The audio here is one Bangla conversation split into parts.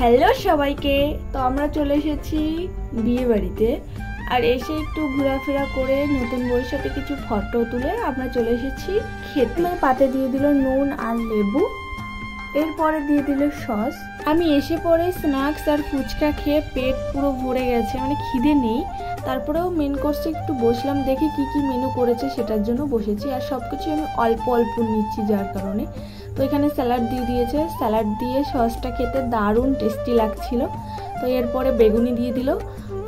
হ্যালো সবাইকে। তো আমরা চলে এসেছি বিয়ে বাড়িতে, আর এসে একটু ঘোরাফেরা করে নতুন বউয়ের সাথে কিছু ফটো তুলে আমরা চলে এসেছি খেতে। পাতে দিয়ে দিল নুন আর লেবু, এরপরে দিয়ে দিল সস। আমি এসে পরে স্ন্যাক্স আর ফুচকা খেয়ে পেট পুরো ভরে গেছে, মানে খিদে নেই। তারপরেও মেন কোর্সে একটু বসলাম, দেখি কি কি মেনু করেছে সেটার জন্য বসেছি। আর সব কিছু আমি অল্প অল্প নিচ্ছি যার কারণে। তো এখানে স্যালাড দিয়ে দিয়েছে, স্যালাড দিয়ে সসটা খেতে দারুণ টেস্টি লাগছিল। তো এরপরে বেগুনি দিয়ে দিল,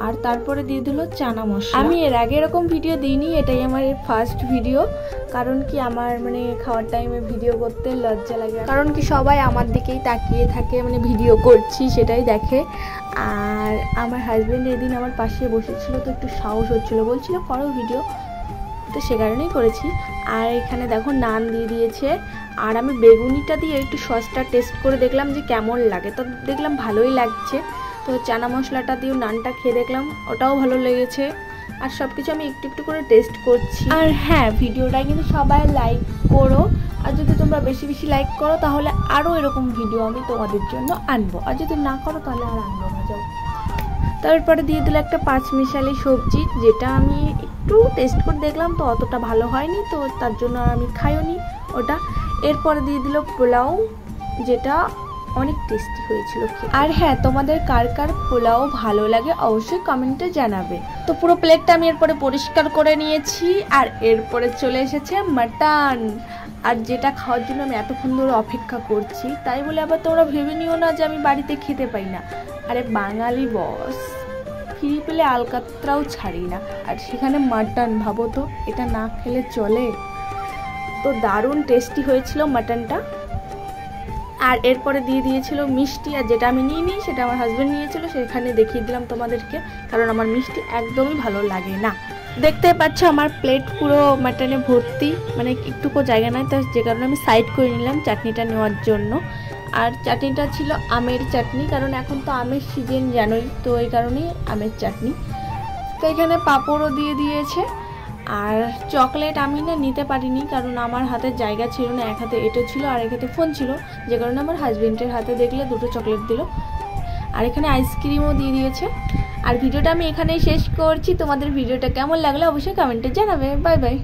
আর তারপরে দিয়ে দিল চানা মশলা। আমি এর আগে এরকম ভিডিও দিইনি, এটাই আমার ফার্স্ট ভিডিও। কারণ কি আমার মানে খাওয়ার টাইমে ভিডিও করতে লজ্জা লাগে, কারণ কি সবাই আমার দিকেই তাকিয়ে থাকে, মানে ভিডিও করছি সেটাই দেখে। আর আমার হাজব্যান্ড এদিন আমার পাশে বসেছিল, তো একটু সাহস হচ্ছিলো, বলছিল করো ভিডিও, তো সে কারণেই করেছি। আর এখানে দেখো নান দিয়ে দিয়েছে, আর আমি বেগুনিটা দিয়ে একটু সসটা টেস্ট করে দেখলাম যে কেমন লাগে, তো দেখলাম ভালোই লাগছে। তো চানা মশলাটা দিয়ে নানটা খেয়ে দেখলাম, ওটাও ভালো লেগেছে। আর সব কিছু আমি একটু একটু করে টেস্ট করছি। আর হ্যাঁ, ভিডিওটা কিন্তু সবাই লাইক করো, আর যদি তোমরা বেশি বেশি লাইক করো তাহলে আরও এরকম ভিডিও আমি তোমাদের জন্য আনবো, আর যদি না করো তাহলে আর আনবো না। যাও। তারপরে দিয়ে দিল একটা পাঁচমিশালি সবজি, যেটা আমি একটু টেস্ট করে দেখলাম, তো অতটা ভালো হয়নি, তো তার জন্য আমি খাইওনি ওটা। এরপরে দিয়ে দিল পোলাও, যেটা অনেক টেস্টি হয়েছিল। আর হ্যাঁ, তোমাদের কার কার পোলাও ভালো লাগে অবশ্যই কমেন্টে জানাবে। তো পুরো প্লেটটা আমি এরপরে পরিষ্কার করে নিয়েছি, আর এরপরে চলে এসেছে মাটন, আর যেটা খাওয়ার জন্য আমি এতক্ষণ ধরে অপেক্ষা করছি। তাই বলে আবার তোমরা ভেবে নিও না যে আমি বাড়িতে খেতে পাই না। আরে বাঙালি বস, ফ্রি পেলে আলকাতরাও ছাড়ি না, আর সেখানে মাটন, ভাবো তো, এটা না খেলে চলে। তো দারুণ টেস্টি হয়েছিল মাটনটা। আর এরপরে দিয়ে দিয়েছিল মিষ্টি, আর যেটা আমি নিইনি সেটা আমার হাজব্যান্ড নিয়েছিল, সেখানে দেখিয়ে দিলাম তোমাদেরকে, কারণ আমার মিষ্টি একদমই ভালো লাগে না। দেখতে পাচ্ছ আমার প্লেট পুরো মাটনে ভর্তি, মানে একটুকু জায়গা নাই, তো যে কারণে আমি সাইড করে নিলাম চাটনিটা নেওয়ার জন্য। আর চাটনিটা ছিল আমের চাটনি, কারণ এখন তো আমের সিজন জানোই, তো এই কারণেই আমের চাটনি। তো এখানে পাঁপড়ও দিয়ে দিয়েছে। আর চকলেট আমি না নিতে পারিনি, কারণ আমার হাতে জায়গা ছিল না, এক হাতে এটা ছিল আর এক হাতে ফোন ছিল, যে কারণে আমার হাজবেন্ডের হাতে দেখলে দুটো চকলেট দিল। আর এখানে আইসক্রিমও দিয়ে দিয়েছে। আর ভিডিওটা আমি এখানেই শেষ করছি। তোমাদের ভিডিওটা কেমন লাগলো অবশ্যই কমেন্টে জানাবে। Bye bye.